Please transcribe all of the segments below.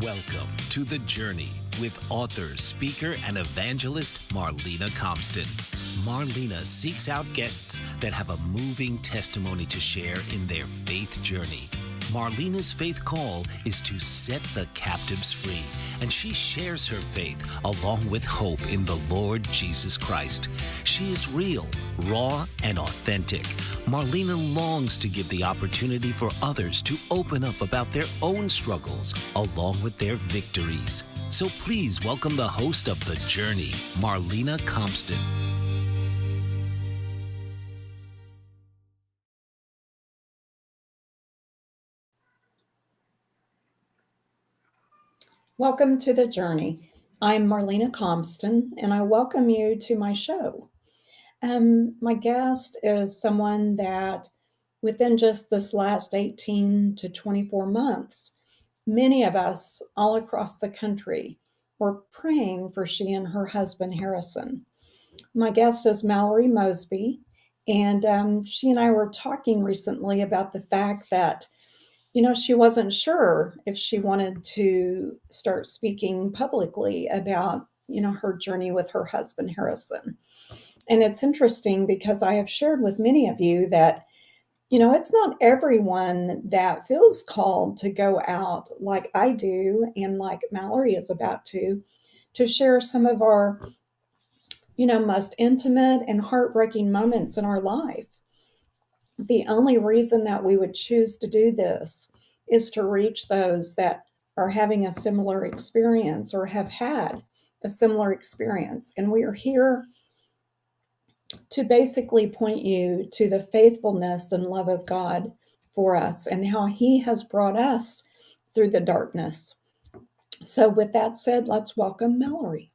Welcome to The Journey with author, speaker, and evangelist Marlena Compston. Marlena seeks out guests that have a moving testimony to share in their faith journey. Marlena's faith call is to set the captives free, and she shares her faith along with hope in the Lord Jesus Christ. She is real, raw, and authentic. Marlena longs to give the opportunity for others to open up about their own struggles along with their victories. So please welcome the host of The Journey, Marlena Compston. Welcome to The Journey. I'm Marlena Compston, and I welcome you to my show. My guest is someone that within just this last 18 to 24 months, many of us all across the country were praying for she and her husband, Harrison. My guest is Mallory Moseby, and she and I were talking recently about the fact that she wasn't sure if she wanted to start speaking publicly about, her journey with her husband, Harrison. And it's interesting because I have shared with many of you that, it's not everyone that feels called to go out like I do and like Mallory is about to share some of our, most intimate and heartbreaking moments in our life. The only reason that we would choose to do this is to reach those that are having a similar experience or have had a similar experience. And we are here to basically point you to the faithfulness and love of God for us and how He has brought us through the darkness. So, with that said, let's welcome Mallory.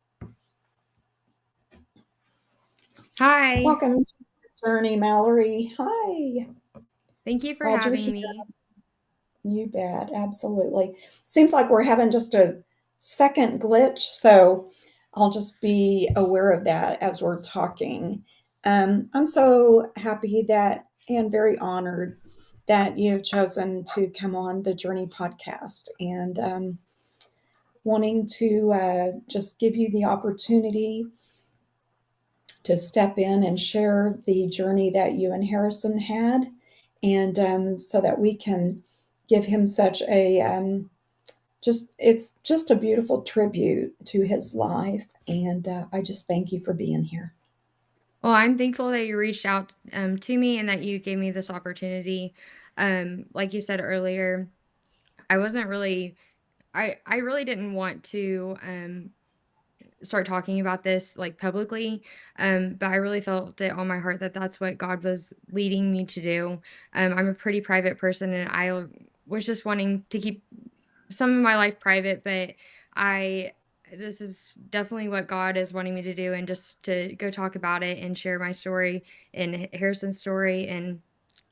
Hi. Welcome to the journey, Mallory. Hi. Thank you for Glad you're having here. me. You bet, absolutely. Seems like we're having just a second glitch, so I'll just be aware of that as we're talking. I'm so happy that and very honored that you've chosen to come on the Journey podcast and wanting to just give you the opportunity to step in and share the journey that you and Harrison had, and so that we can give him such a it's just a beautiful tribute to his life, and I just thank you for being here. Well, I'm thankful that you reached out to me and that you gave me this opportunity. Like you said earlier, I wasn't really, I really didn't want to start talking about this like publicly, but I really felt it on my heart that that's what God was leading me to do. I'm a pretty private person, and I was just wanting to keep some of my life private, but I this is definitely what God is wanting me to do, and just to go talk about it and share my story and Harrison's story and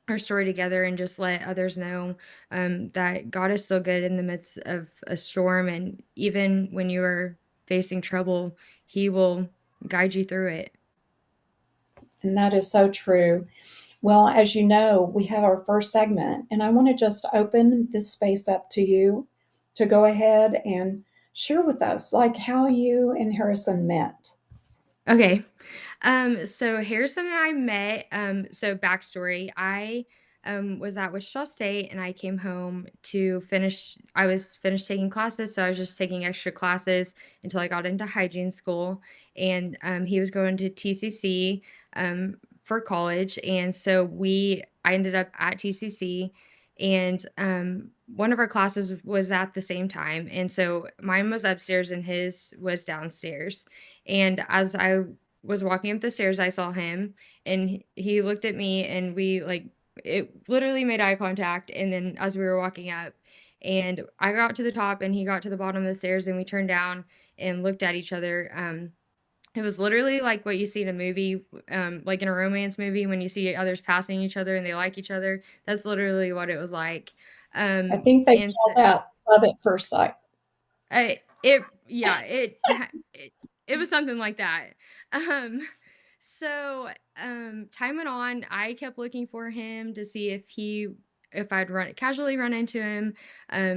our story together, and just let others know that God is still good in the midst of a storm, and even when you are facing trouble, He will guide you through it. And that is so true. Well, as you know, we have our first segment, and I want to just open this space up to you to go ahead and share with us like how you and Harrison met. Okay. So Harrison and I met, so backstory, I was at Wichita State, and I came home to finish I was finished taking classes, so I was just taking extra classes until I got into hygiene school, and he was going to TCC for college, and so I ended up at TCC, and one of our classes was at the same time, and so mine was upstairs and his was downstairs. And as I was walking up the stairs, I saw him, and he looked at me, and we like it literally made eye contact. And then as we were walking up, and I got to the top and he got to the bottom of the stairs, and we turned down and looked at each other. It was literally like what you see in a movie, like in a romance movie when you see others passing each other and they like each other. That's literally what it was like. I think they And call that love at first sight. It was something like that. Um, so, time went on, I kept looking for him to see if he if I'd casually run into him.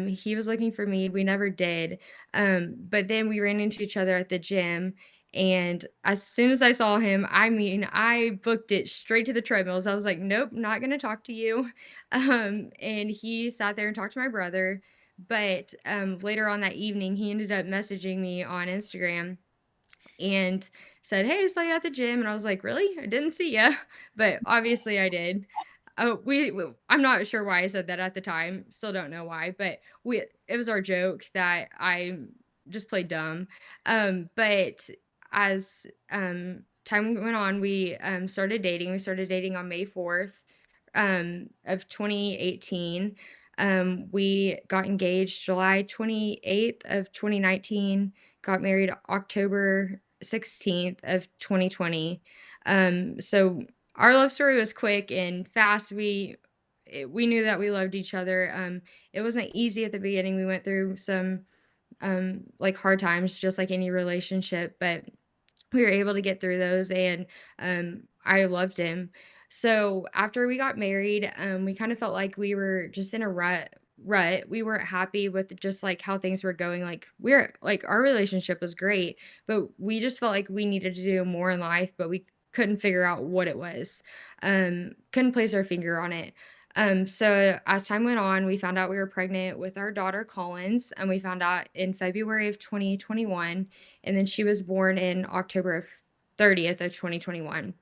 He was looking for me. We never did. But then we ran into each other at the gym. And as soon as I saw him, I mean, I booked it straight to the treadmills. I was like, nope, not going to talk to you. And he sat there and talked to my brother. But later on that evening, he ended up messaging me on Instagram and said, "Hey, I saw you at the gym." And I was like, "Really? I didn't see ya." But obviously I did. Oh, I'm not sure why I said that at the time. Still don't know why, but it was our joke that I just played dumb. But as time went on, we started dating. We started dating on May 4th of 2018. We got engaged July 28th of 2019, got married October 16th of 2020. So our love story was quick and fast. We knew that we loved each other. It wasn't easy at the beginning. We went through some like hard times, just like any relationship, but we were able to get through those, and I loved him. So after we got married, we kind of felt like we were just in a rut. We weren't happy with just like how things were going. Like we're like our relationship was great, but we just felt like we needed to do more in life, but we couldn't figure out what it was. Couldn't place our finger on it. So as time went on, we found out we were pregnant with our daughter Collins, and we found out in February of 2021, and then she was born in October of 30th of 2021.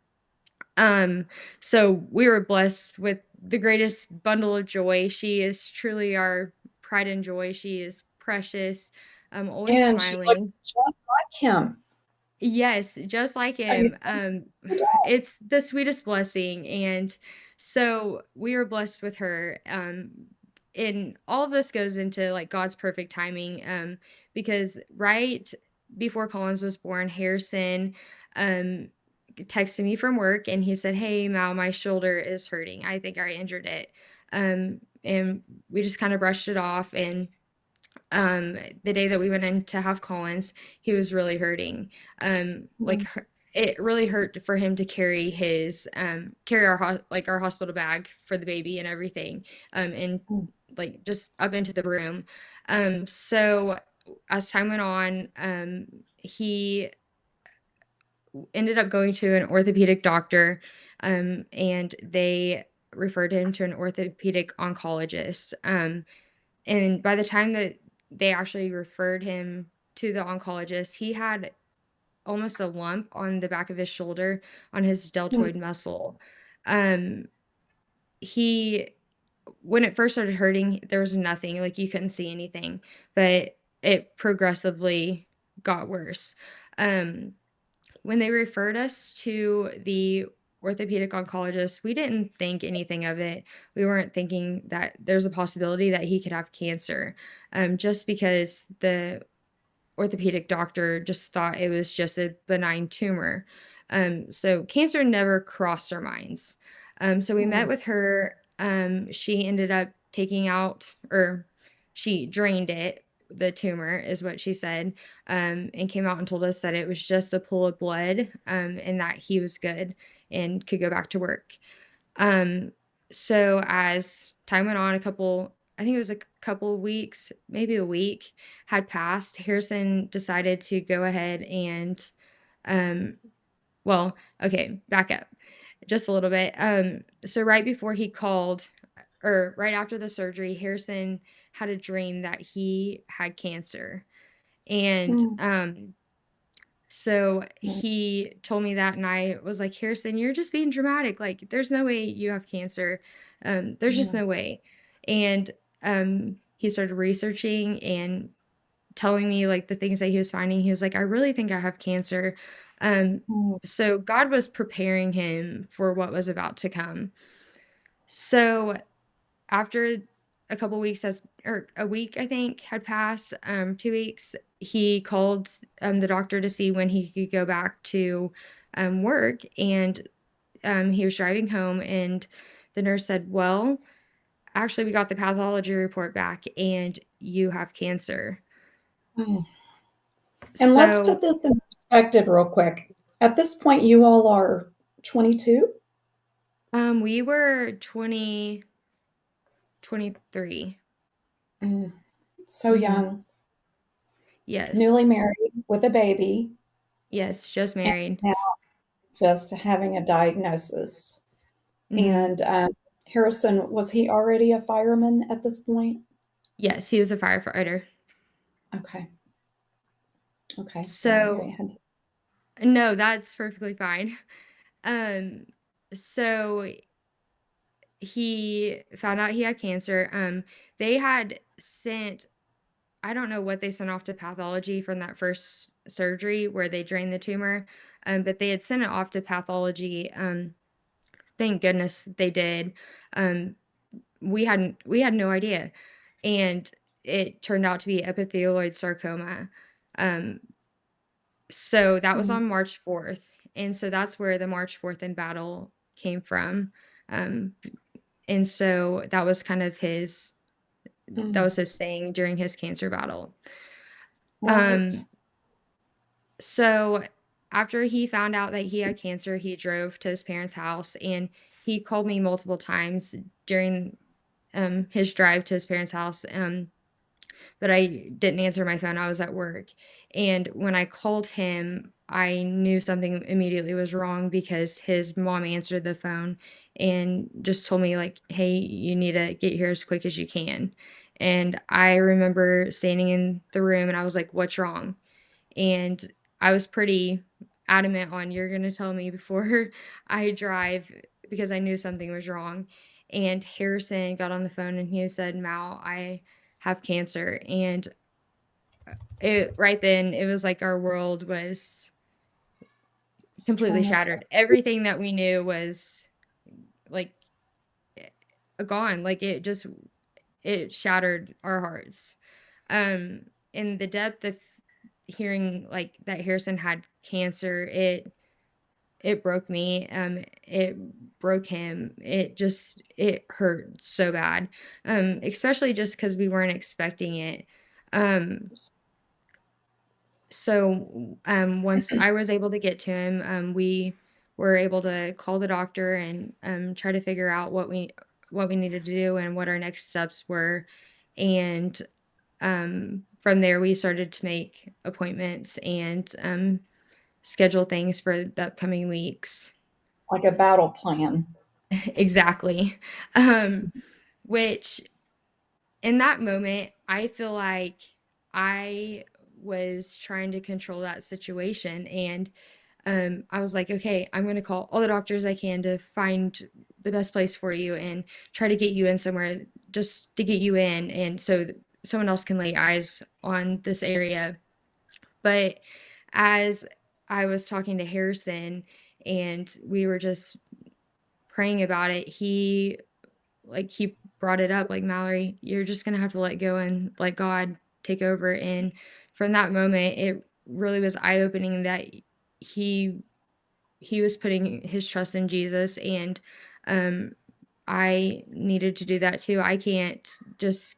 Um, so we were blessed with the greatest bundle of joy. She is truly our pride and joy. She is precious, always And she looks smiling. just like him. Yes, just like Don't you him. think she does? It's the sweetest blessing, and so we were blessed with her. And all of this goes into like God's perfect timing. Because right before Collins was born, Harrison um texted me from work, and he said, "Hey, Mal, my shoulder is hurting. I think I injured it." And we just kind of brushed it off, and the day that we went in to have Collins, he was really hurting. Mm, It really hurt for him to carry carry like our hospital bag for the baby and everything, and mm, like just up into the room. So as time went on, he ended up going to an orthopedic doctor, and they referred him to an orthopedic oncologist. And by the time that they actually referred him to the oncologist, he had almost a lump on the back of his shoulder on his mm, deltoid muscle. Um, he when it first started hurting, there was nothing, like you couldn't see anything, but it progressively got worse. Um, when they referred us to the orthopedic oncologist, we didn't think anything of it. We weren't thinking that there's a possibility that he could have cancer, just because the orthopedic doctor just thought it was just a benign tumor. So cancer never crossed our minds. So we met mm, with her. She ended up taking out, or she drained it. The tumor is what she said, and came out and told us that it was just a pool of blood, and that he was good and could go back to work. Um, so as time went on, I think it was a couple weeks, maybe a week had passed. Harrison decided to go ahead and, um, well, okay, back up just a little bit. So right before he called, or right after the surgery, Harrison had a dream that he had cancer. And, mm, so mm, he told me that, and I was like, "Harrison, you're just being dramatic. Like, there's no way you have cancer. There's just mm, no way." And he started researching and telling me like the things that he was finding. He was like, "I really think I have cancer." Um, mm, so God was preparing him for what was about to come. So after a couple weeks has or a week I think had passed, 2 weeks, he called, the doctor to see when he could go back to, work, and, he was driving home, and the nurse said, "Well, actually, we got the pathology report back, and you have cancer." mm. And let's put So, this in perspective real quick. At this point, you all are 22? we were 20. 23. Mm, so Mhm. young, newly Yes. married with a baby, Yes, just and married. now just having a diagnosis. Mhm. And Harrison, was he already a fireman at this point? Yes, he was a firefighter. Okay. Okay. Sorry. I So had. no, that's perfectly fine. Um, so he found out he had cancer. They had sent I don't know what they sent off to pathology from that first surgery where they drained the tumor, but they had sent it off to pathology. Thank goodness they did. Um, we had no idea, and it turned out to be epithelioid sarcoma. Um, so that was Mm, on March 4th, and so that's where the March 4th in battle came from. Um, and so that was mm, his saying during his cancer battle. right. Um, so after he found out that he had cancer, he drove to his parents' house and he called me multiple times during his drive to his parents' house. But I didn't answer my phone. I was at work. And when I called him, I knew something immediately was wrong because his mom answered the phone and just told me like, "Hey, you need to get here as quick as you can." And I remember standing in the room and I was like, "What's wrong?" And I was pretty adamant on, "You're gonna tell me before I drive," because I knew something was wrong. And Harrison got on the phone and he said, "Mal, I have cancer." And it right then, it was like our world was Just completely turn upside. shattered. Everything that we knew was, like, eh, gone. Like, it shattered our hearts. In the depth of hearing, like, that Harrison had cancer, it broke me, it broke him. It hurt so bad, especially just because we weren't expecting it. Um, once I was able to get to him, we were able to call the doctor and, try to figure out what we needed to do and what our next steps were, and, from there, we started to make appointments and, schedule things for the upcoming weeks. Like a battle plan. Exactly. Um, which in that moment, I feel like I was trying to control that situation. And I was like, okay, I'm going to call all the doctors I can to find the best place for you and try to get you in somewhere just to get you in. And so someone else can lay eyes on this area. But as I was talking to Harrison and we were just praying about it, he brought it up like, "Mallory, you're just gonna have to let go and let God take over." And from that moment, it really was eye-opening that he he was putting his trust in Jesus, and, um, I needed to do that too. Just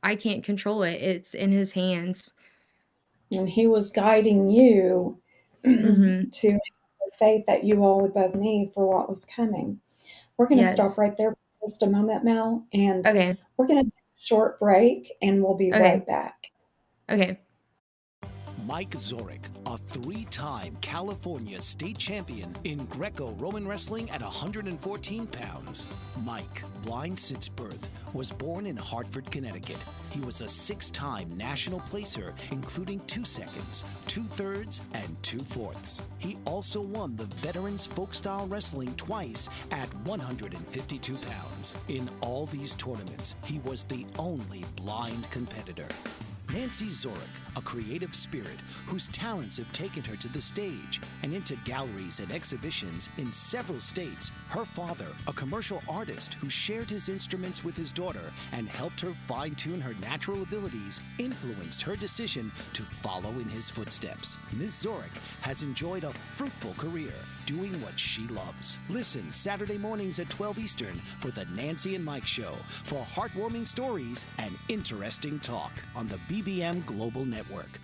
I can't control it. It's in his hands. And he was guiding you Mhm. to have the faith that you all would both need for what was coming. We're going to stop Yes. right there for just a moment, Mel, and Okay. we're going to take a short break and we'll be Okay. right back. Okay. Mike Zorich, a three-time California state champion in Greco-Roman wrestling at 114 pounds. Mike, blind since birth, was born in Hartford, Connecticut. He was a six-time national placer, including 2 seconds, 2/3, and 2/4. He also won the Veterans Folk-Style Wrestling twice at 152 pounds. In all these tournaments, he was the only blind competitor. Nancy Zorich, a creative spirit whose talents have taken her to the stage and into galleries and exhibitions in several states. Her father, a commercial artist who shared his instruments with his daughter and helped her fine-tune her natural abilities, influenced her decision to follow in his footsteps. Ms. Zorich has enjoyed a fruitful career doing what she loves. Listen Saturday mornings at 12 Eastern for the Nancy and Mike Show for heartwarming stories and interesting talk on the BBM Global Network.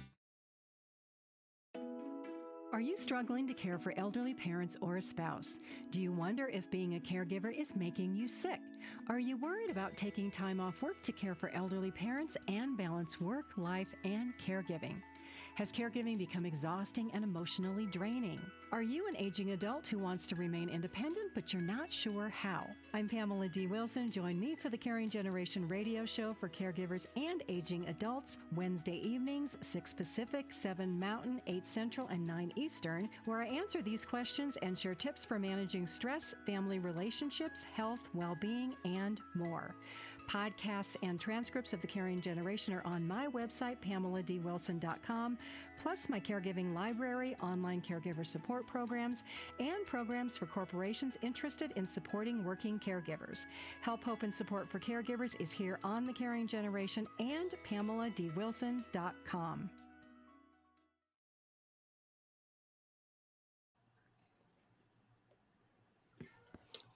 Are you struggling to care for elderly parents or a spouse? Do you wonder if being a caregiver is making you sick? Are you worried about taking time off work to care for elderly parents and balance work, life, and caregiving? Has caregiving become exhausting and emotionally draining? Are you an aging adult who wants to remain independent, but you're not sure how? I'm Pamela D. Wilson. Join me for the Caring Generation radio show for caregivers and aging adults, Wednesday evenings, 6 Pacific, 7 Mountain, 8 Central, and 9 Eastern, where I answer these questions and share tips for managing stress, family relationships, health, well-being, and more. Podcasts and transcripts of the Caring Generation are on my website, PamelaDWilson.com, plus my caregiving library, online caregiver support programs, and programs for corporations interested in supporting working caregivers. Help, hope, and support for caregivers is here on the Caring Generation and PamelaDWilson.com.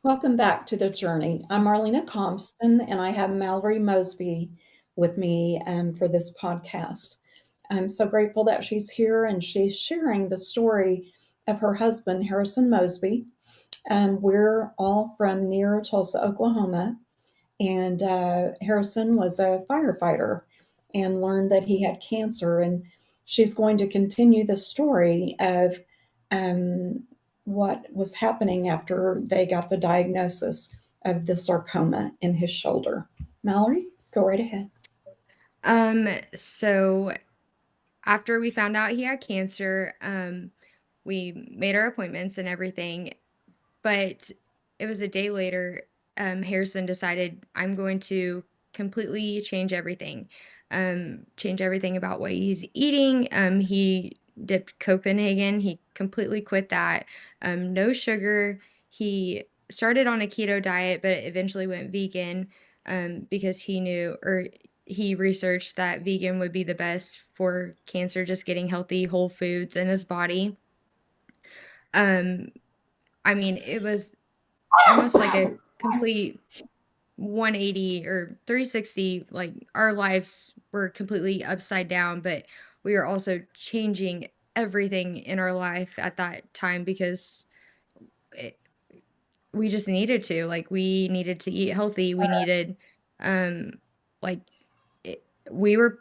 Welcome back to The Journey. I'm Marlena Compston, and I have Mallory Moseby with me for this podcast. I'm so grateful that she's here and she's sharing the story of her husband, Harrison Moseby. We're all from near Tulsa, Oklahoma, and Harrison was a firefighter and learned that he had cancer. And she's going to continue the story of um, what was happening after they got the diagnosis of the sarcoma in his shoulder. Mallory, go right ahead. So after we found out he had cancer, we made our appointments and everything, but it was a day later, Harrison decided, "I'm going to completely change everything about what he's eating." He dipped Copenhagen, he completely quit that, no sugar. He started on a keto diet, but eventually went vegan, because he researched that vegan would be the best for cancer, just getting healthy, whole foods in his body. Um, I mean, it was almost like a complete 180 or 360, like, our lives were completely upside down, but we were also changing everything in our life at that time because it we just needed to, like, we needed to eat healthy, we needed, um, like, we were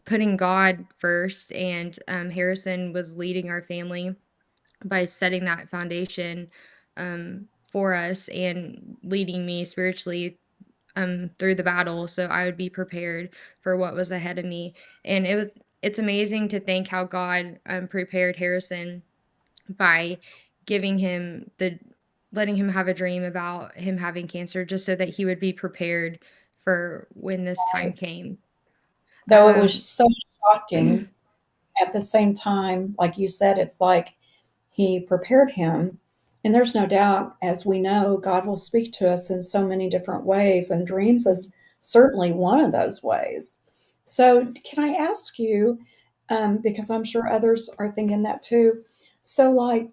putting God first, and, Harrison was leading our family by setting that foundation, for us and leading me spiritually, through the battle, so I would be prepared for what was ahead of me. And it's amazing to think how God, prepared Harrison by giving him the letting him have a dream about him having cancer just so that he would be prepared for when this time came. Though it was Um, so shocking, at the same time, like you said, it's like he prepared him. And there's no doubt, as we know, God will speak to us in so many different ways, and dreams is certainly one of those ways. So, can I ask you, because I'm sure others are thinking that too. So, like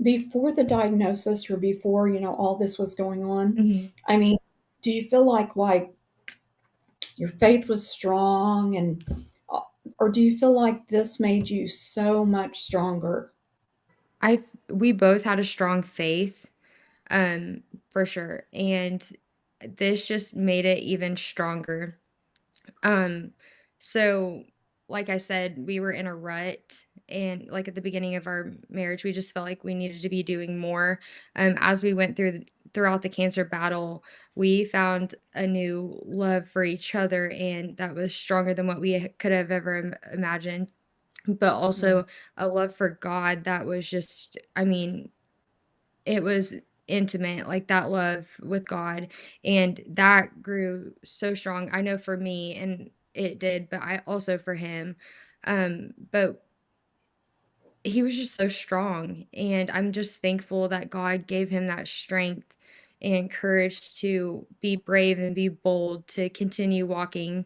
before the diagnosis or before, all this was going on, mhm. I mean, do you feel like your faith was strong and or do you feel like this made you so much stronger? We both had a strong faith, um, for sure, and this just made it even stronger. Um, so like I said, we were in a rut, and like at the beginning of our marriage, we just felt like we needed to be doing more. As we went throughout the cancer battle, we found a new love for each other, and that was stronger than what we could have ever imagined. But Yeah. also a love for God that was just, I mean, it was intimate, like, that love with God, and that grew so strong. I know for me, and it did, but I also for him. But he was just so strong, and I'm just thankful that God gave him that strength and courage to be brave and be bold, to continue walking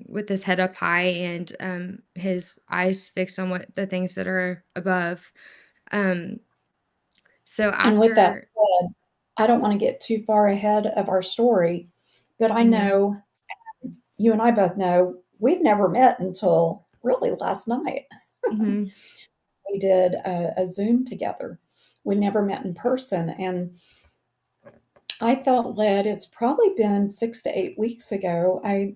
with his head up high and, his eyes fixed on what the things that are above. Um, so And with that after said, I don't want to get too far ahead of our story, but I Mhm. know you and I both know we've never met until really last night. Mhm. We did a Zoom together. We never met in person. And I felt led, it's probably been 6 to 8 weeks ago. I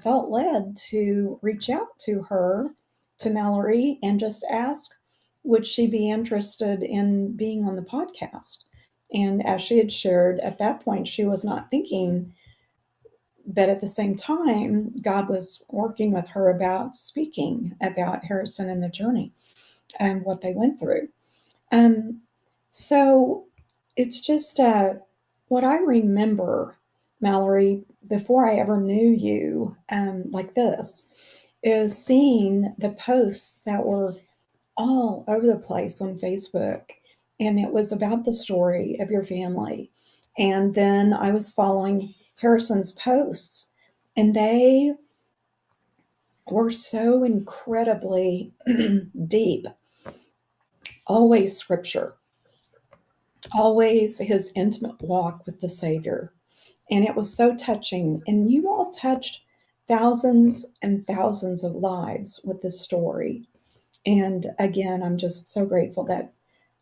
felt led to reach out to her, to Mallory, and just ask, would she be interested in being on the podcast? And as she had shared at that point, she was not thinking, but at the same time, God was working with her about speaking about Harrison and the journey and what they went through. Um, so it's just what I remember, Mallory, before I ever knew you like this, is seeing the posts that were all over the place on Facebook. And it was about the story of your family. And then I was following Harrison's posts, and they were so incredibly deep, always scripture, always his intimate walk with the Savior. And it was so touching. And you all touched thousands and thousands of lives with this story. And again, I'm just so grateful that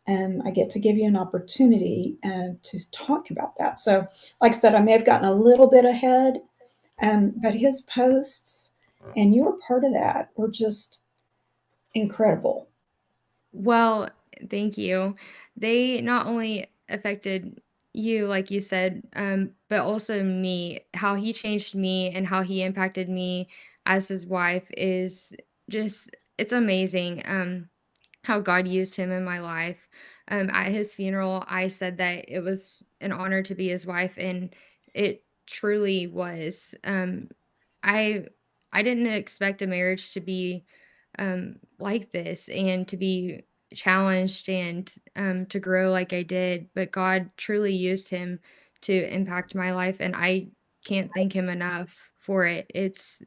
I get to give you an opportunity to talk about that. So, like I said, I may have gotten a little bit ahead, but his posts, and you were part of that, were just incredible. Well, thank you. They not only affected you, like you said, but also me. How he changed me and how he impacted me as his wife is just, it's amazing. How God used him in my life. At his funeral, I said that it was an honor to be his wife, and it truly was. I I didn't expect a marriage to be like this and to be challenged and to grow like I did, but God truly used him to impact my life, and I can't thank him enough for it. It's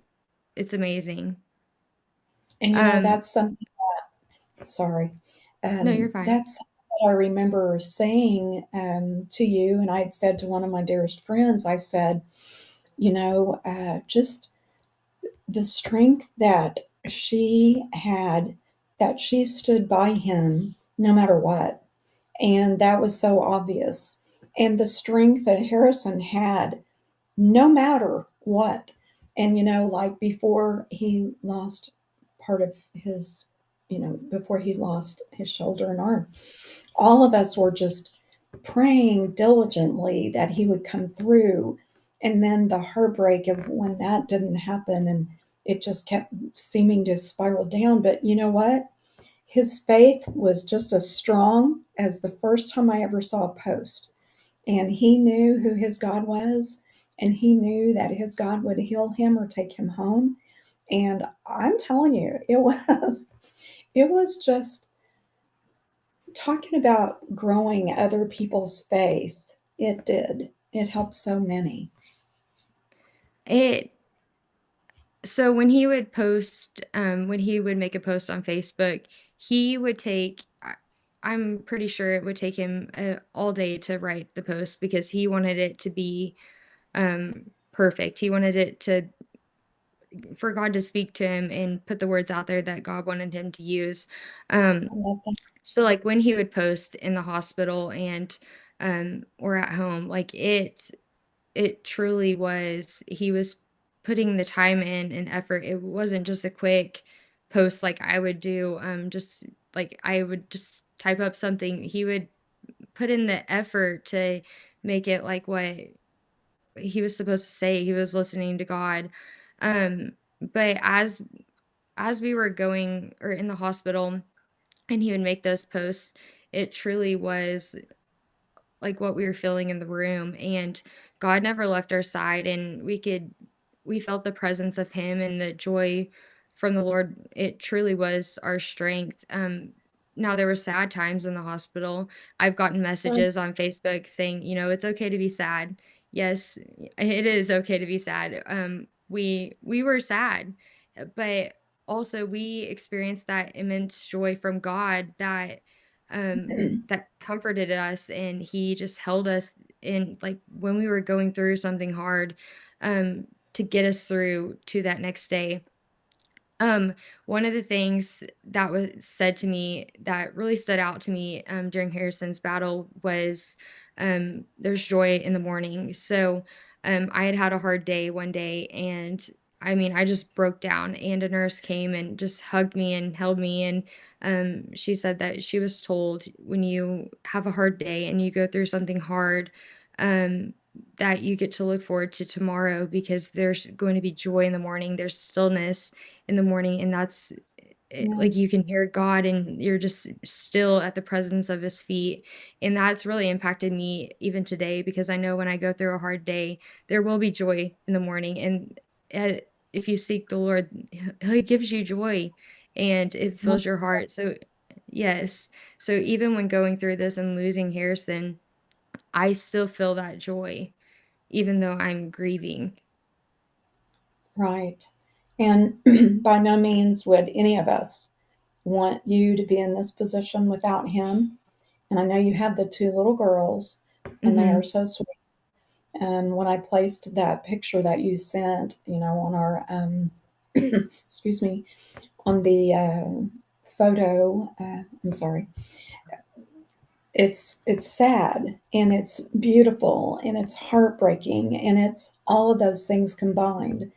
amazing. And Um, that's something, sorry, no, you're fine. that's what I remember saying to you. And I had said to one of my dearest friends, I said, just the strength that she had, that she stood by him no matter what. And that was so obvious. And the strength that Harrison had no matter what. And, like before he lost part of his, before he lost his shoulder and arm, all of us were just praying diligently that he would come through. And then the heartbreak of when that didn't happen, and it just kept seeming to spiral down. But you know what? His faith was just as strong as the first time I ever saw a post. And he knew who his God was, and he knew that his God would heal him or take him home. And I'm telling you, it was just talking about growing other people's faith. It did. It helped so many. It So when he would make a post on Facebook, he would take I'm pretty sure it would take him all day to write the post because he wanted it to be perfect. He wanted it to for God to speak to him and put the words out there that God wanted him to use. Um I love that. so like when he would post in the hospital and or at home, like it truly was he was putting the time in and effort. It wasn't just a quick post like I would do, just like I would just type up something. He would put in the effort to make it like what he was supposed to say. He was listening to God. But as we were going or in the hospital and he would make those posts, it truly was like what we were feeling in the room, and God never left our side, and we felt the presence of him and the joy from the Lord. It truly was our strength. Now there were sad times in the hospital. I've gotten Right. messages on Facebook saying, it's okay to be sad. Yes, it is okay to be sad. We were sad, but also we experienced that immense joy from God that comforted us, and he just held us in like when we were going through something hard to get us through to that next day. Um, One of the things that was said to me that really stood out to me, during Harrison's battle was, there's joy in the morning. So, I had had a hard day one day, and I mean, I just broke down, and a nurse came and just hugged me and held me, and, she said that she was told when you have a hard day and you go through something hard, that you get to look forward to tomorrow because there's going to be joy in the morning, there's stillness in the morning, and that's like, Right. you can hear God and you're just still at the presence of his feet, and that's really impacted me even today because I know when I go through a hard day, there will be joy in the morning, and, if you seek the Lord, he gives you joy, and it fills your heart, so yes. So even when going through this and losing Harrison, I still feel that joy even though I'm grieving. Right. And by no means would any of us want you to be in this position without him. And I know you have the two little girls, and they are Mhm. so sweet. And when I placed that picture that you sent, on our, excuse me, on the photo, I'm sorry, it's sad and it's beautiful and it's heartbreaking and it's all of those things combined.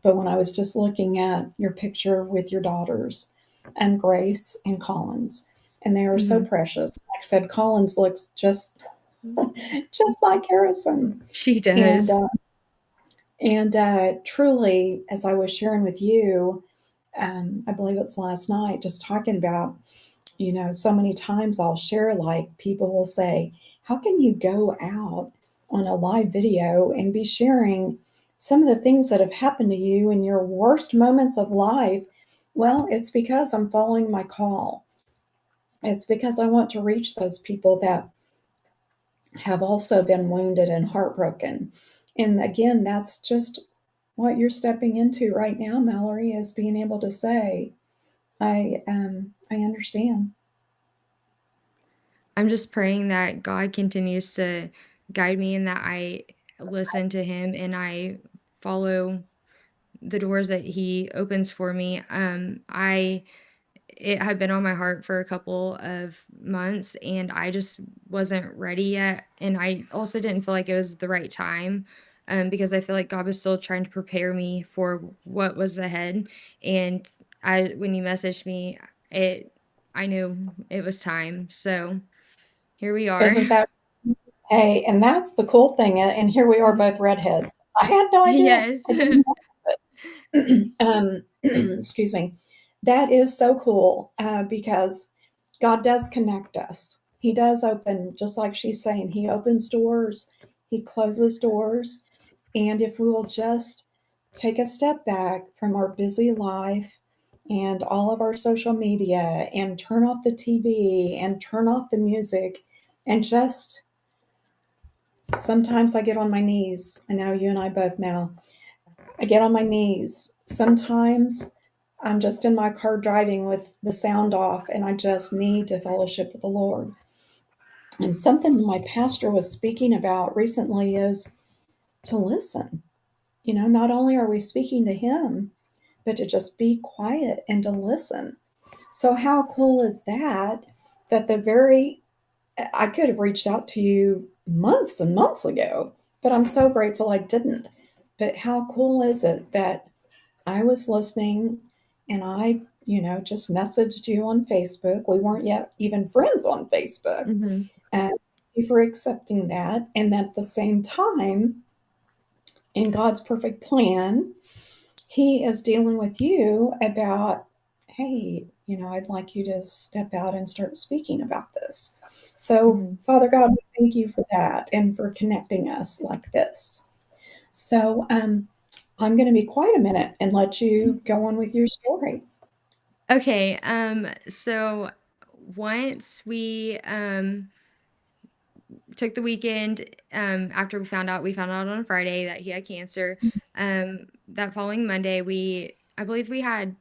But when I was just looking at your picture with your daughters and Grace and Collins, and they are so Mhm. precious. Like I said, Collins looks just just like Harrison. She And does. truly, as I was sharing with you, I believe it's last night, just talking about, so many times I'll share, like, people will say, how can you go out on a live video and be sharing some of the things that have happened to you in your worst moments of life? Well, it's because I'm following my call. It's because I want to reach those people that have also been wounded and heartbroken. And again, that's just what you're stepping into right now, Mallory, is being able to say, I understand. I'm just praying that God continues to guide me and that I listen to him and I follow the doors that he opens for me. I It had been on my heart for a couple of months, and I just wasn't ready yet, and I also didn't feel like it was the right time, because I feel like God was still trying to prepare me for what was ahead, and when you messaged me, it I knew it was time, so here we are. Isn't that Hey, and that's the cool thing, and here we are Mhm. both redheads. I had no idea. Yes. I didn't know, excuse me. That is so cool, because God does connect us. He does open, just like she's saying, he opens doors, he closes doors, and if we will just take a step back from our busy life and all of our social media and turn off the TV and turn off the music and just sometimes I get on my knees. I know you and I both know. I get on my knees. Sometimes I'm just in my car driving with the sound off and I just need to fellowship with the Lord. And something my pastor was speaking about recently is to listen. Not only are we speaking to him, but to just be quiet and to listen. So, how cool is that? That the very I could have reached out to you months and months ago, but I'm so grateful I didn't. But how cool is it that I was listening and I, just messaged you on Facebook. We weren't yet even friends on Facebook. Mhm. And thank you for accepting that. And at the same time, in God's perfect plan, he is dealing with you about, hey, I'd like you to step out and start speaking about this. So, Mhm. Father God, we thank you for that and for connecting us like this. So, I'm going to be quiet a minute and let you go on with your story. Okay, so once we took the weekend, after we found out on Friday that he had cancer. That following Monday, I believe we had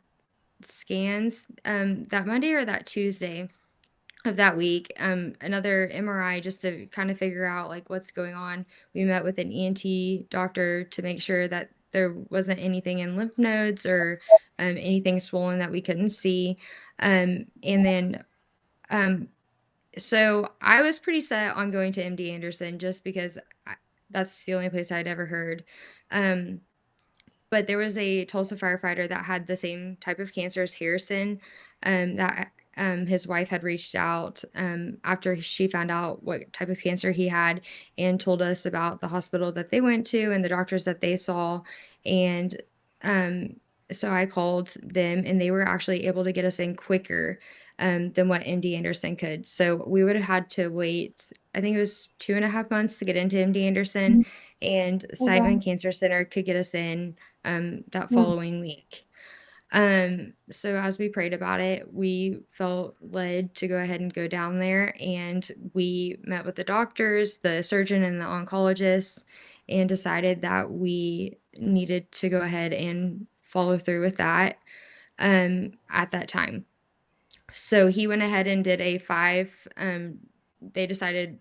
scans, that Monday or that Tuesday of that week, another MRI just to kind of figure out like what's going on. We met with an ENT doctor to make sure that there wasn't anything in lymph nodes or anything swollen that we couldn't see. And then um, so I was pretty set on going to MD Anderson just because that's the only place I'd ever heard. Um, but there was a Tulsa firefighter that had the same type of cancer as Harrison, that his wife had reached out after she found out what type of cancer he had and told us about the hospital that they went to and the doctors that they saw. And um, so I called them, and they were actually able to get us in quicker than what MD Anderson could. So we would have had to wait, I think it was 2.5 months to get into MD Anderson, and Oh, wow. Siteman Cancer Center could get us in that Mm. following week. So as we prayed about it, we felt led to go ahead and go down there, and we met with the doctors, the surgeon, and the oncologist, and decided that we needed to go ahead and follow through with that at that time. So he went ahead and did a they decided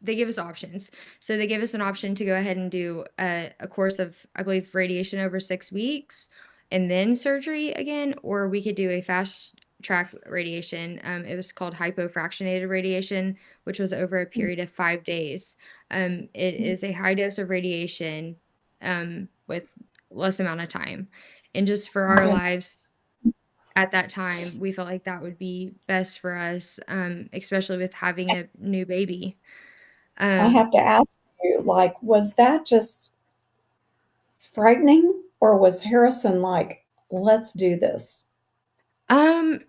they give us options. So they give us an option to go ahead and do a course of, I believe, radiation over 6 weeks and then surgery again, or we could do a fast track radiation. It was called hypofractionated radiation, which was over a Mm. period of 5 days. It is a high dose of radiation with less amount of time. And just for our Okay. lives at that time, we felt like that would be best for us, especially with having a new baby. I Um, have to ask you, like, was that just frightening, or was Harrison like, let's do this? um,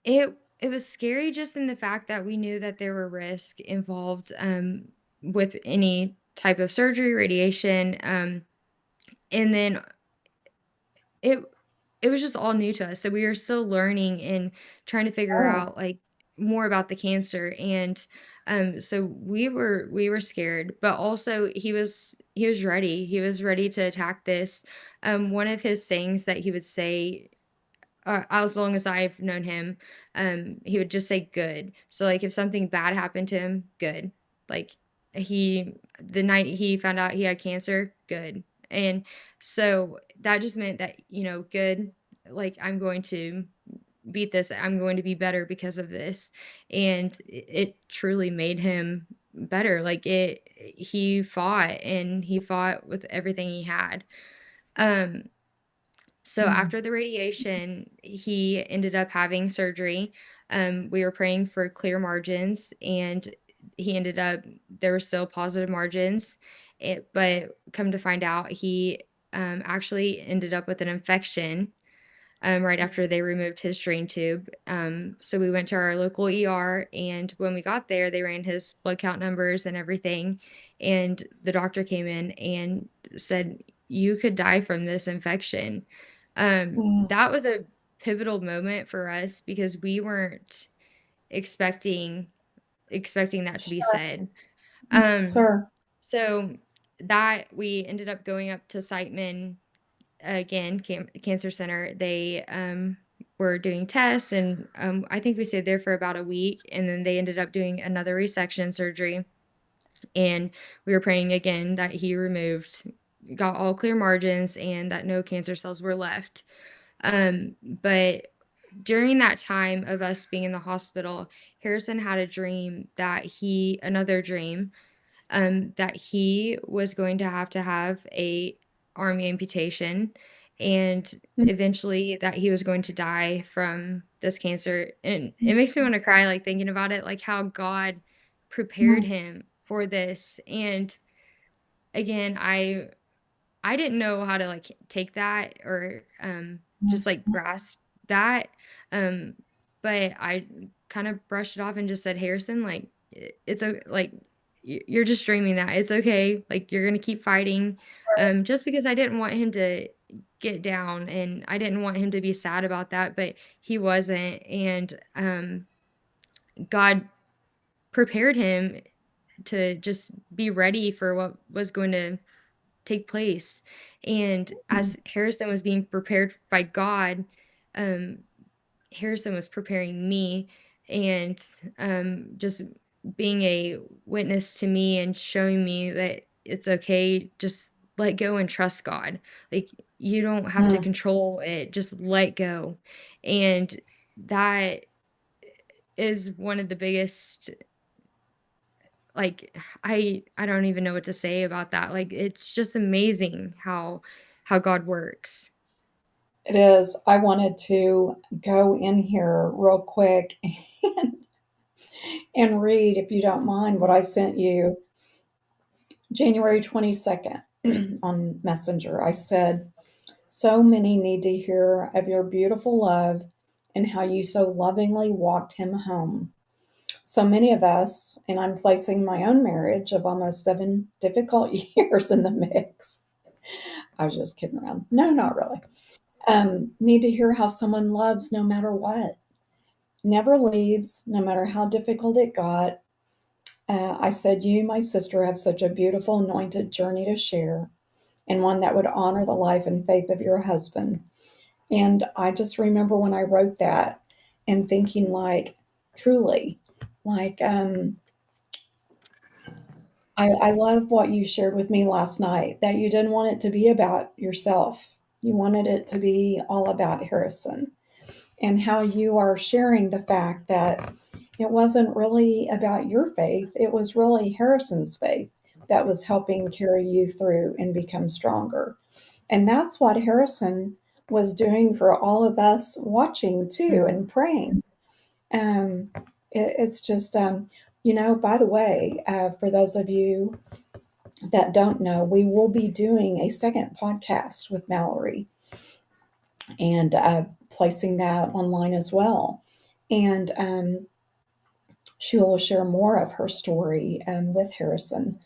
it was scary just in the fact that we knew that there were risks involved, with any type of surgery, radiation, and then it it was just all new to us, so we were still learning and trying to figure Oh, out, like, more about the cancer, and, so we were scared, but also he was ready. He was ready to attack this. One of his sayings that he would say as long as I've known him, he would just say good. So, like, if something bad happened to him, good. Like, the night he found out he had cancer, good. And so that just meant that, good, like, I'm going to beat this. I'm going to be better because of this. And it truly made him better. Like, he fought with everything he had. Um, so mm, after the radiation, he ended up having surgery. We were praying for clear margins, and he ended up there were still positive margins. But come to find out, he actually ended up with an infection right after they removed his drain tube. So we went to our local ER, and when we got there, they ran his blood count numbers and everything. And the doctor came in and said, "You could die from this infection." mm, That was a pivotal moment for us because we weren't expecting expecting that to be sure, said. Um, sure. so that we ended up going up to Siteman again, cancer center. They were doing tests, and I think we stayed there for about a week, and then they ended up doing another resection surgery, and we were praying again that he got all clear margins and that no cancer cells were left. But during that time of us being in the hospital, Harrison had another dream, that he was going to have a arm amputation, and Mm, eventually that he was going to die from this cancer. And mm, it makes me want to cry, like, thinking about it, like how God prepared mm, him for this. And again, I didn't know how to, like, take that or, mm. just, like, grasp that, um, but I kind of brushed it off and just said, "Harrison, like, it's like, you're just dreaming that. It's okay. Like, you're gonna keep fighting." Just because I didn't want him to get down, and I didn't want him to be sad about that, but he wasn't, and, God prepared him to just be ready for what was going to take place. And Mm, as Harrison was being prepared by God, um, Harrison was preparing me, and just being a witness to me and showing me that it's okay. Just let go and trust God. Like, you don't have to Mm, control it, just let go. And that is one of the biggest, like, I don't even know what to say about that. Like, it's just amazing how God works. it is. I wanted to go in here real quick and, and read, if you don't mind, what I sent you January 22nd on Messenger. I said, so many need to hear of your beautiful love and how you so lovingly walked him home. So many of us, and I'm placing my own marriage of almost 7 difficult years in the mix. I was just kidding around. No, not really. Need to hear how someone loves no matter what, never leaves, no matter how difficult it got. I said, you, my sister, have such a beautiful anointed journey to share, and one that would honor the life and faith of your husband. And I just remember when I wrote that and thinking, like, truly, like, I love what you shared with me last night, that you didn't want it to be about yourself. You wanted it to be all about Harrison, and how you are sharing the fact that it wasn't really about your faith, it was really Harrison's faith that was helping carry you through and become stronger. And that's what Harrison was doing for all of us watching too Mhm. and praying. It's just, by the way, for those of you that don't know, we will be doing a second podcast with Mallory and placing that online as well. And she will share more of her story with Harrison.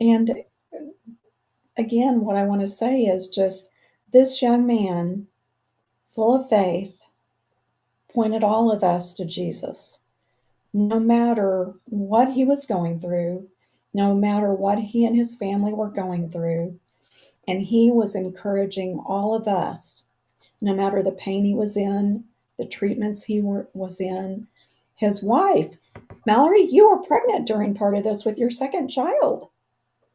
And again, what I want to say is just this young man, full of faith, pointed all of us to Jesus. No matter what he was going through, no matter what he and his family were going through, and he was encouraging all of us, no matter the pain he was in, the treatments was in. His wife, Mallory, you were pregnant during part of this with your second child.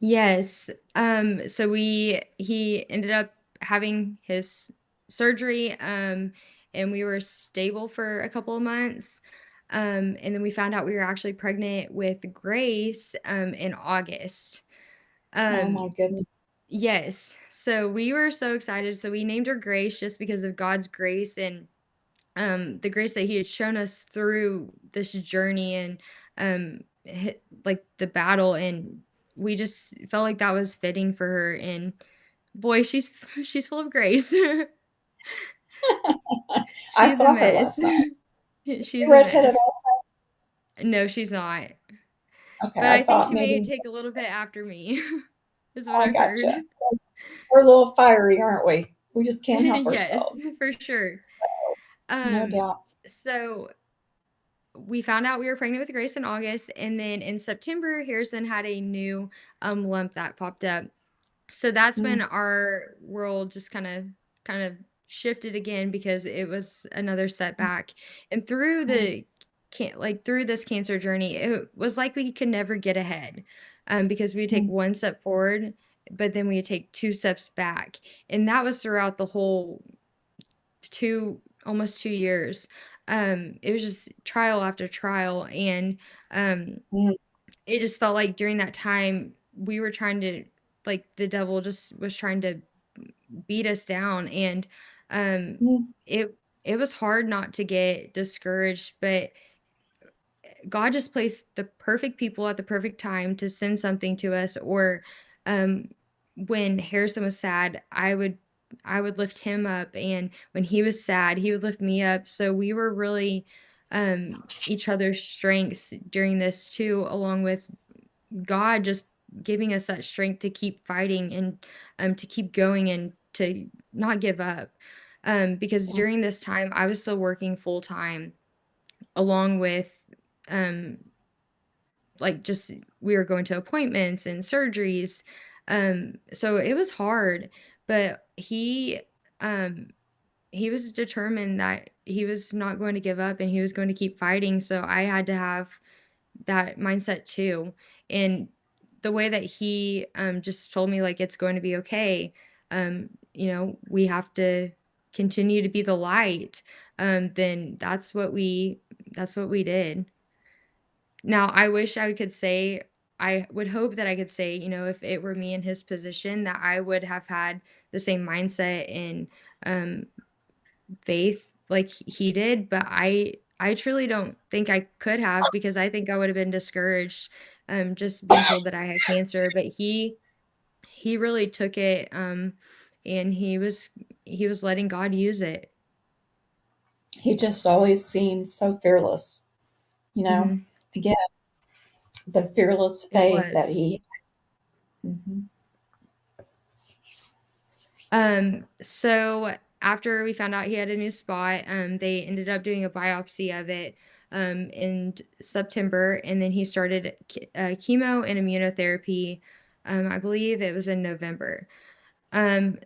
Yes. So he ended up having his surgery, and we were stable for a couple of months. And then we found out we were actually pregnant with Grace, in August. Oh Um, my goodness. yes. So we were so excited. So we named her Grace just because of God's grace and the grace that he had shown us through this journey and like the battle, and we just felt like that was fitting for her. And boy, she's full of grace. I She's a saw her mess. last night. She's You a redheaded mess. also? No, she's not, Okay, but I I think thought she may maybe. take a little bit after me. Is what I I've heard. gotcha. We're a little fiery, aren't we? We just can't help Yes, ourselves. for sure. No um doubt. so we found out we were pregnant with Grace in August, and then in September, Harrison had a new lump that popped up. So that's when Mm, our world just kind of shifted again because it was another setback. And through mm, the through this cancer journey, it was like we could never get ahead, because we'd take mm, one step forward, but then we'd take two steps back, and that was throughout the whole almost 2 years. It was just trial after trial, and mm, it just felt like during that time we were trying to, like, the devil just was trying to beat us down, and um mm, it was hard not to get discouraged, but God just placed the perfect people at the perfect time to send something to us. Or um when Harrison was sad, I would lift him up, and when he was sad, he would lift me up. So we were really each other's strengths during this too, along with God just giving us that strength to keep fighting and to keep going and to not give up. Because mm, during this time I was still working full time, along with um like, just we were going to appointments and surgeries. So it was hard, but um he was determined that he was not going to give up and he was going to keep fighting. So I had to have that mindset too. And the way that he just told me like it's going to be okay. We have to continue to be the light. Then that's what we did. Now, I wish I could say I would hope that I could say, if it were me in his position, that I would have had the same mindset and um, faith like he did, but I truly don't think I could have because I think I would have been discouraged, just being told that I had cancer. But he really took it, and he was letting God use it. He just always seemed so fearless, you know. Mhm. Again, the fearless It faith that was. he. Mhm. So after we found out he had a new spot, they ended up doing a biopsy of it in September, and then he started chemo and immunotherapy. I believe it was in November.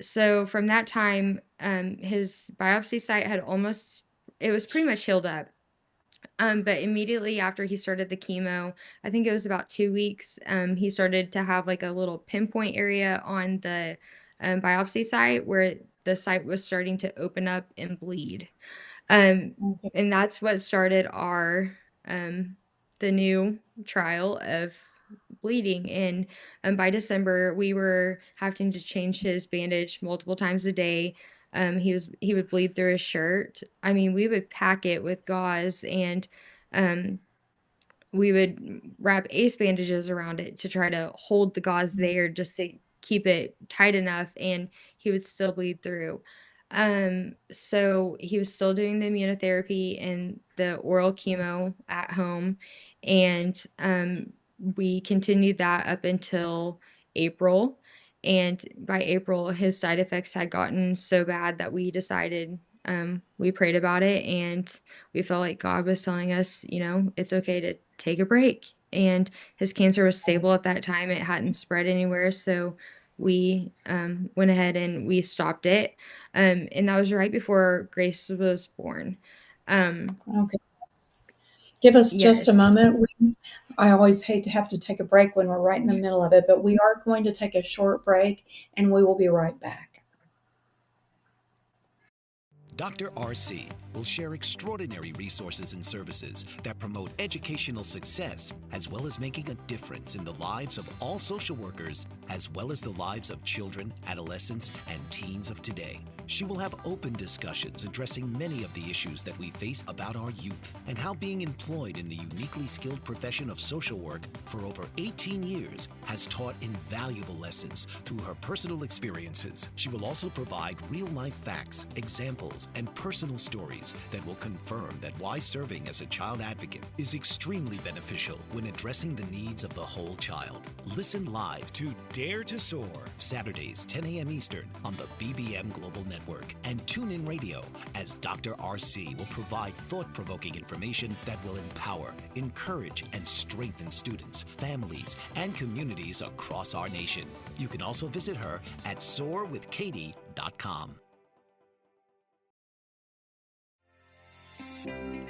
So from that time, his biopsy site had almost it was pretty much healed up. But immediately after he started the chemo, I think it was about 2 weeks, he started to have, like, a little pinpoint area on the, biopsy site where the site was starting to open up and bleed. Um, Okay. and that's what started um, the new trial of bleeding. And by December, we were having to change his bandage multiple times a day. He would bleed through his shirt. I mean, we would pack it with gauze and um, we would wrap ace bandages around it to try to hold the gauze there just to keep it tight enough, and he would still bleed through. So he was still doing the immunotherapy and the oral chemo at home, and we continued that up until April. And by April, his side effects had gotten so bad that we decided we prayed about it and we felt like God was telling us, it's okay to take a break. And his cancer was stable at that time. It hadn't spread anywhere. So we went ahead and we stopped it. And that was right before Grace was born. Um, Okay. Give us just a yes. moment. I always hate to have to take a break when we're right in the middle of it, but we are going to take a short break and we will be right back. Dr. RC will share extraordinary resources and services that promote educational success as well as making a difference in the lives of all social workers as well as the lives of children, adolescents, and teens of today. She will have open discussions addressing many of the issues that we face about our youth and how being employed in the uniquely skilled profession of social work for over 18 years has taught invaluable lessons through her personal experiences. She will also provide real-life facts, examples, and personal stories that will confirm that why serving as a child advocate is extremely beneficial when addressing the needs of the whole child. Listen live to Dare to Soar, Saturdays, 10 a.m. Eastern on the BBM Global Network, and tune in radio as Dr. RC will provide thought-provoking information that will empower, encourage, and strengthen students, families, and communities across our nation. You can also visit her at soarwithkatie.com.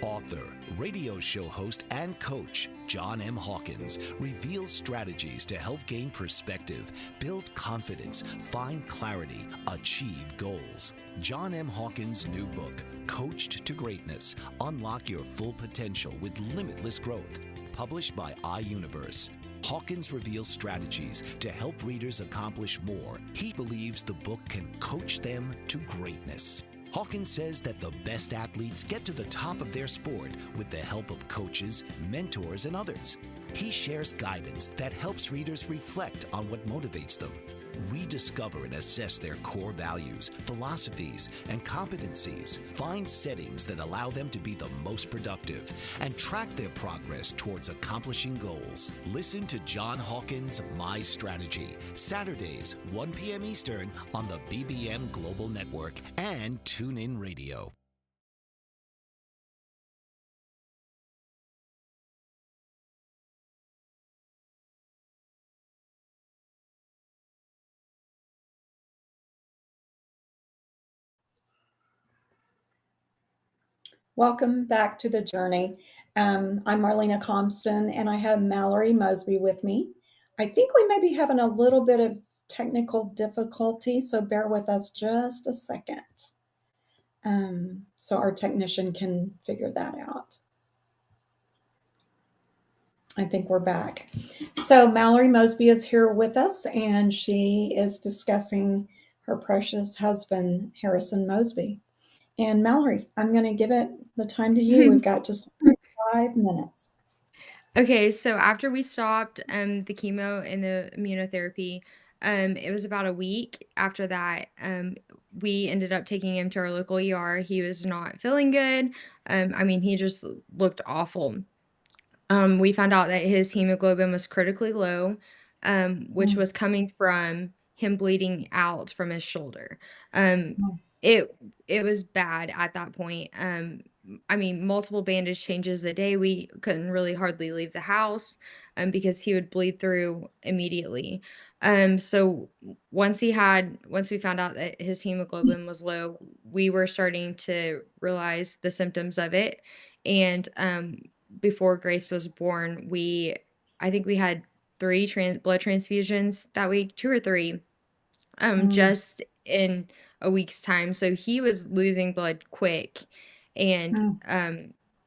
Author, radio show host, and coach John M. Hawkins reveals strategies to help gain perspective, build confidence, find clarity, achieve goals. John M. Hawkins' new book, Coached to Greatness, Unlock Your Full Potential with Limitless Growth, published by iUniverse. Hawkins reveals strategies to help readers accomplish more. He believes the book can coach them to greatness. Hawkins says that the best athletes get to the top of their sport with the help of coaches, mentors, and others. He shares guidance that helps readers reflect on what motivates them, rediscover and assess their core values, philosophies, and competencies, find settings that allow them to be the most productive, and track their progress towards accomplishing goals. Listen to John Hawkins' My Strategy, Saturdays, 1 p.m. Eastern on the BBM Global Network and TuneIn Radio. Welcome back to the journey. I'm Marlena Compston, and I have Mallory Moseby with me. I think we may be having a little bit of technical difficulty, so bear with us just a second, so our technician can figure that out. I think we're back. So Mallory Moseby is here with us, and she is discussing her precious husband, Harrison Moseby. And Mallory, I'm going to give it the time to you. We've got just 5 minutes. Okay, so after we stopped the chemo and the immunotherapy, it was about a week after that. We ended up taking him to our local ER. He was not feeling good. I mean, he just looked awful. We found out that his hemoglobin was critically low, which Mm, was coming from him bleeding out from his shoulder. Um, mm, it it was bad at that point. I mean, multiple bandage changes a day. We couldn't really hardly leave the house, because he would bleed through immediately. So once we found out that his hemoglobin was low, we were starting to realize the symptoms of it, and before Grace was born, I think we had 3 blood transfusions that week, 2 or 3, mm, just in a week's time. So he was losing blood quick, and mm,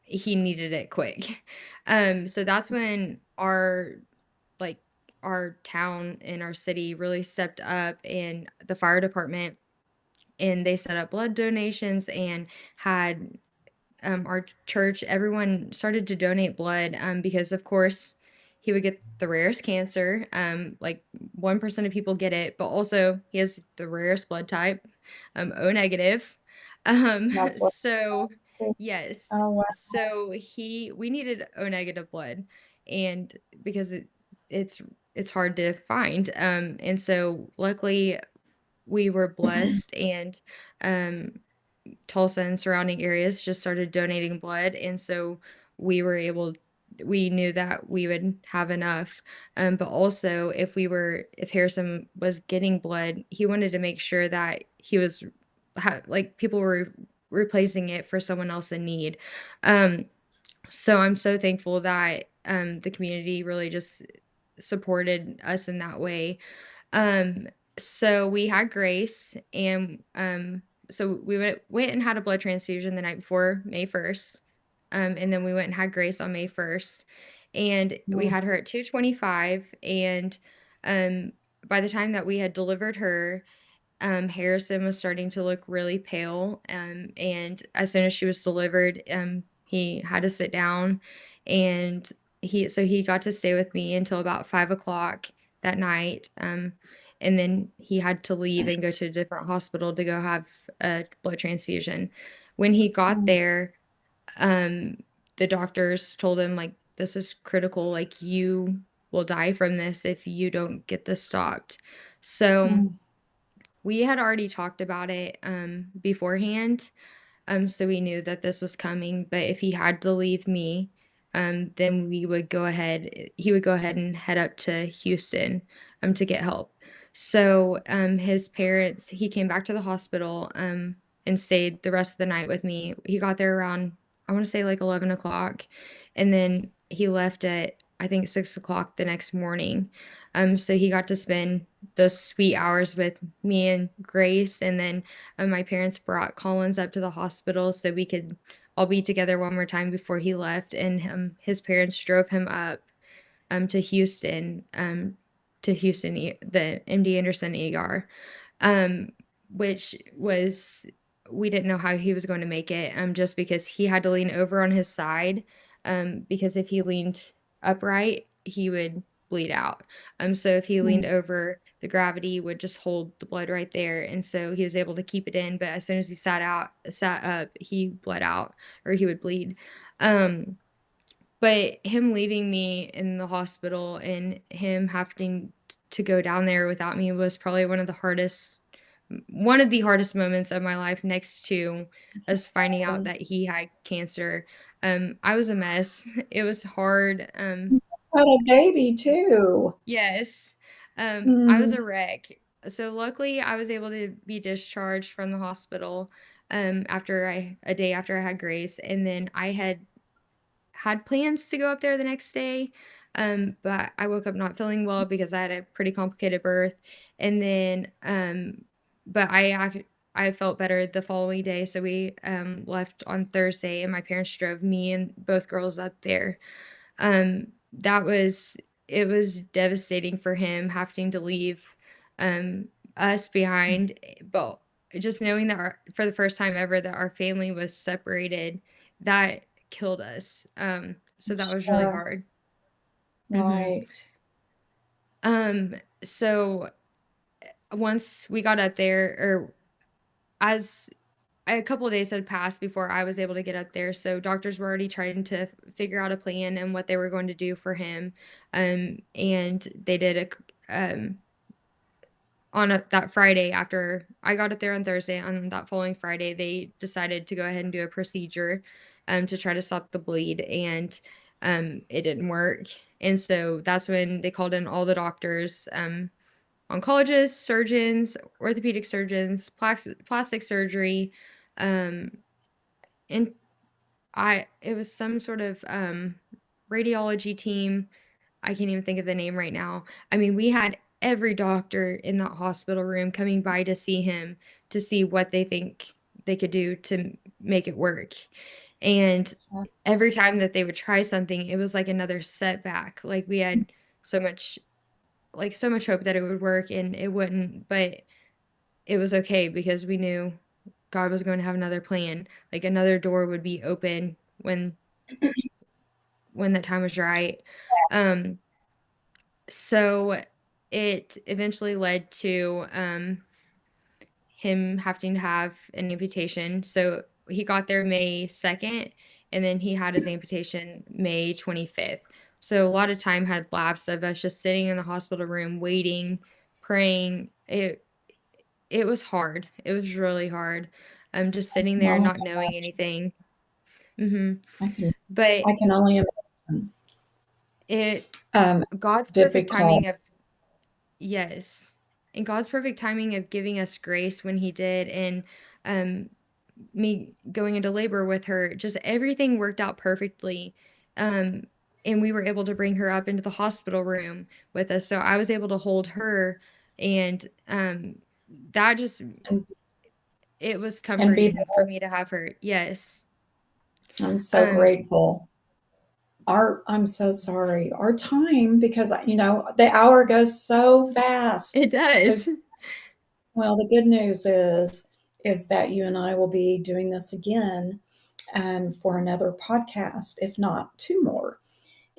he needed it quick. So that's when like our town and our city really stepped up, and the fire department, and they set up blood donations and had our church, everyone started to donate blood, because of course he would get the rarest cancer. Like 1% of people get it, but also he has the rarest blood type, O negative. that's what. So yes, Oh wow. so we needed O negative blood, and because it's it's hard to find. And so luckily we were blessed, and um Tulsa and surrounding areas just started donating blood, and so we knew that we would have enough. But also if Harrison was getting blood, he wanted to make sure that he was like people were replacing it for someone else in need. Um, so I'm so thankful that the community really just supported us in that way. um, so we had Grace, and, so we went and had a blood transfusion the night before, May 1st, and then we went and had Grace on May 1st, and we Mm, had her at 2:25, and, um, by the time that we had delivered her, Harrison was starting to look really pale, and as soon as she was delivered, he had to sit down, and he got to stay with me until about 5 o'clock that night, and then he had to leave and go to a different hospital to go have a blood transfusion. When he got mm, there, um, the doctors told him, like, "This is critical, like, you will die from this if you don't get this stopped." So mm, we had already talked about it, beforehand, so we knew that this was coming, but if he had to leave me, then he would go ahead and head up to Houston, to get help. So, his parents he came back to the hospital, and stayed the rest of the night with me. He got there around, I wanna say, like, 11 o'clock, and then he left at, I think, 6 o'clock the next morning. So he got to spend those sweet hours with me and Grace, and then my parents brought Collins up to the hospital so we could all be together one more time before he left, and his parents drove him up to Houston, the MD Anderson ER, um, which was we didn't know how he was going to make it, just because he had to lean over on his side, because if he leaned upright, he would bleed out. So if he leaned mm, over, the gravity would just hold the blood right there, and so he was able to keep it in. But as soon as he sat up, he bled out, or he would bleed. Um, but him leaving me in the hospital and him having to go down there without me was probably one of the hardest moments of my life, next to us finding out mm. that he had cancer. I was a mess. It was hard. Had a baby too. Yes. I was Mm, a wreck. So luckily I was able to be discharged from the hospital after a day after I had Grace, and then I had plans to go up there the next day, But I woke up not feeling well because I had a pretty complicated birth. And then, but I felt better the following day. So we left on Thursday, and my parents drove me and both girls up there. That was it was devastating for him having to leave um us behind, but just knowing that for the first time ever that our family was separated, that killed us. So that was really Sure. hard. Mhm. Right. So once we got up there, or as a couple of days had passed before I was able to get up there, so doctors were already trying to figure out a plan and what they were going to do for him. And they did on that Friday after I got up there on Thursday. On that following Friday, they decided to go ahead and do a procedure to try to stop the bleed, and it didn't work. And so that's when they called in all the doctors, oncologists, surgeons, orthopedic surgeons, plastic surgery, um, and it was some sort of radiology team. I can't even think of the name right now. I mean, we had every doctor in that hospital room coming by to see him, to see what they think they could do to make it work. And Sure. every time that they would try something, it was like another setback. Like we had so much so much hope that it would work, and it wouldn't, but it was okay because we knew God was going to have another plan. Like another door would be open when that time was right. Um, so it eventually led to him having to have an amputation. So he got there May 2nd, and then he had his amputation May 25th. So a lot of time had lapsed of us just sitting in the hospital room waiting, praying. It was hard. It was really hard. Just sitting there Oh, not knowing anything. Mhm. I can But I can only imagine. it Um, God's perfect difficult. timing of yes. And God's perfect timing of giving us grace when he did, and um me going into labor with her, just everything worked out perfectly. Um and we were able to bring her up into the hospital room with us. So I was able to hold her, and that just and it was and be comforting for there. me to have her. Yes. I'm so Um grateful. I'm so sorry. Our time, because the hour goes so fast. it The does. Well, the good news is that you and I will be doing this again for another podcast, if not two more.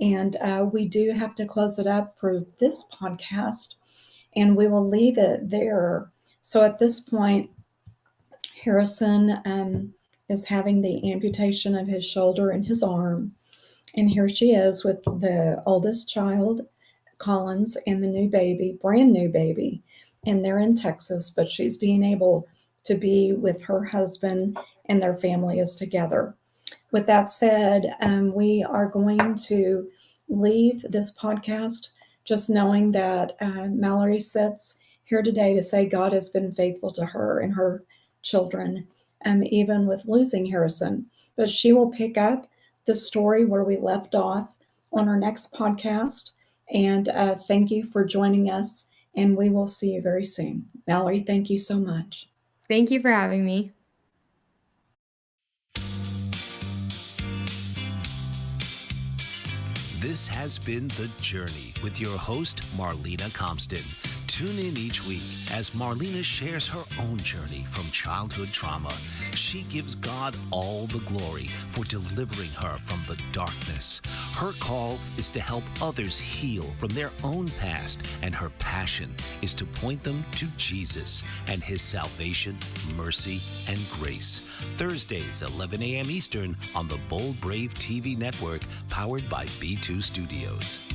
And we do have to close it up for this podcast, and we will leave it there. So at this point, Harrison is having the amputation of his shoulder and his arm. And here she is with the oldest child, Collins, and the new baby, brand new baby. And they're in Texas, but she's being able to be with her husband, and their family is together. With that said, we are going to leave this podcast just knowing that Mallory sits here today to say God has been faithful to her and her children, even with losing Harrison. But she will pick up the story where we left off on our next podcast. And thank you for joining us, and we will see you very soon. Mallory, thank you so much. Thank you for having me. This has been The Journey with your host, Marlena Compston. Tune in each week as Marlena shares her own journey from childhood trauma. She gives God all the glory for delivering her from the darkness. Her call is to help others heal from their own past, and her passion is to point them to Jesus and his salvation, mercy, and grace. Thursdays, 11 a.m. Eastern on the Bold Brave TV network, powered by B2 Studios.